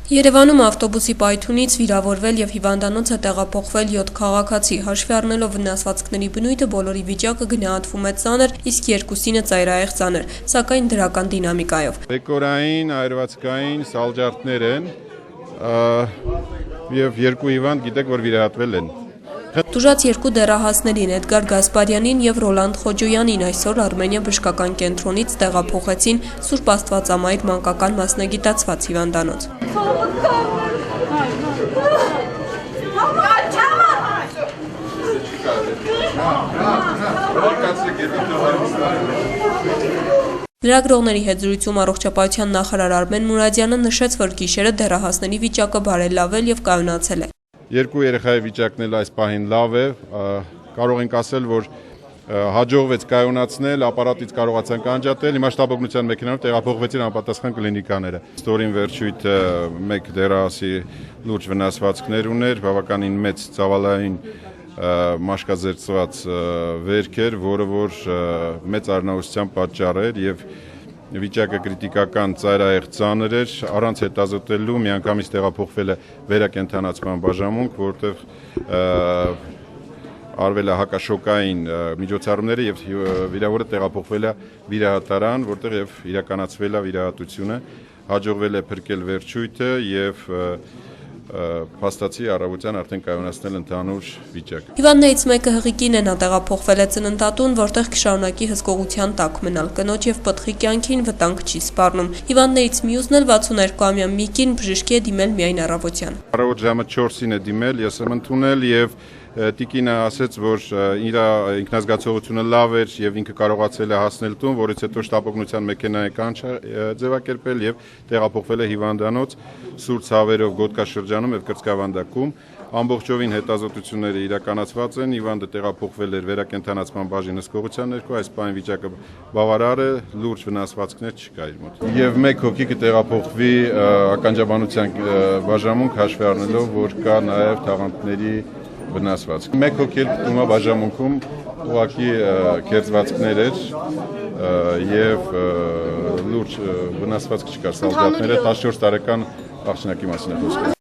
Երևանում ավտոբուսի պայթյունից վիրավորվել և հիվանդանոց է տեղափոխվել 7 քաղաքացի, հաշվի առնելով վնասվածքների բնույթը բոլորի վիճակը գնահատվում է ծանր, իսկ երկուսինը ծայրահեղ ծանր, սակայն դրական դինամիկայով։ Բեկորային, այրվածքային սալջարդներ են և երկու հիվանդ գիտեք, որ վիրահատվել են։ Տուժած երկու դեռահասներին Էդգար Գասպարյանին և Ռոլանդ Խոջոյանին այսօր Արմենիա բժշկական կենտրոնից տեղափոխեցին Սուրբ Աստվածամայր մանկական մասնագիտացված հիվանդանոց։ Լրագրողների հետ զրույցում առողջապահության նախարար Արմեն Մուրադյանը նշեց, որ գիշերը դեռահասների վիճակը բարելավել և կայունացել է։ Երկու երեխայի վիճակն էլ այս պահին լավ է, կարող ենք ասել, որ հաջողվեց կայունացնել, ապարատից կարողացանք անջատել, հիմա շտապօգնության մեքենայով տեղափոխվեցին անպատասխան կլինիկաները։ Ստորին վերջույթը մեկ դեռահասի լուրջ վնասվածքներ ուներ, բավականին մեծ ծավալային մաշկազերծված վերք էր, որը որ մեծ արնավության պատճառ էր և վիճակը կրիտիկական ծայրահեղ ծանր էր, առանց հետազոտելու միանգամից տեղափոխվել է վերակենդանացման բաժանմունք, որտեղ արվել է հակաշոկային միջոցառումները և վիրավորը տեղափոխվել է վիրահատարան, որտեղ և իրականացվել է վիրահատությունը, հաջողվել է փրկել վերջույթը և փաստացի առավոտյան արդեն կայունացնել ընդհանուր վիճակը։ Հիվանդներից մեկը հղի կին է, նա տեղափոխվել է ծննդատուն, որտեղ կշարունակի հսկողության տակ մնալ, կնոջ և պտղի կյանքին վտանգ չի սպառնում։ Հիվանդներից մյուսն էլ 62-ամյա մի կին բժշկի է դիմել միայն առավոտյան։ Առավոտ ժամը 4-ին է դիմել, ես եմ ընդունել և տիկինը ասեց, որ իր ինքնազգացողությունը լավ էր և ինքը կարողացել է հասնել տուն, որից հետո շտապօգնության մեքենա է ձևակերպել և տեղափոխվել է հիվանդանոց սուր ցավերով գոտկաշրջանում և կրծքավանդակում։ Ամբողջովին հետազոտությունները իրականացված են, հիվանդը տեղափոխվել էր վերակենդանացման բաժին հսկողության ներքո, այս պահին վիճակը բավարար է, լուրջ վնասվածքներ չկա իր մոտ։ Եվ մեկ հոգի կտեղափոխվի ականջաբանության բաժանմունք, հաշվի առնելով, որ կա նաև թաղանթների վնասվածք։ Մեկ հոգի էլ գտնվում է բաժանմունքում, ուղղակի քերծվածքներ էր և լուրջ վնասվածք չկար սալջարդները, 14 տարեկան աղջնակի մասին է խոսքը։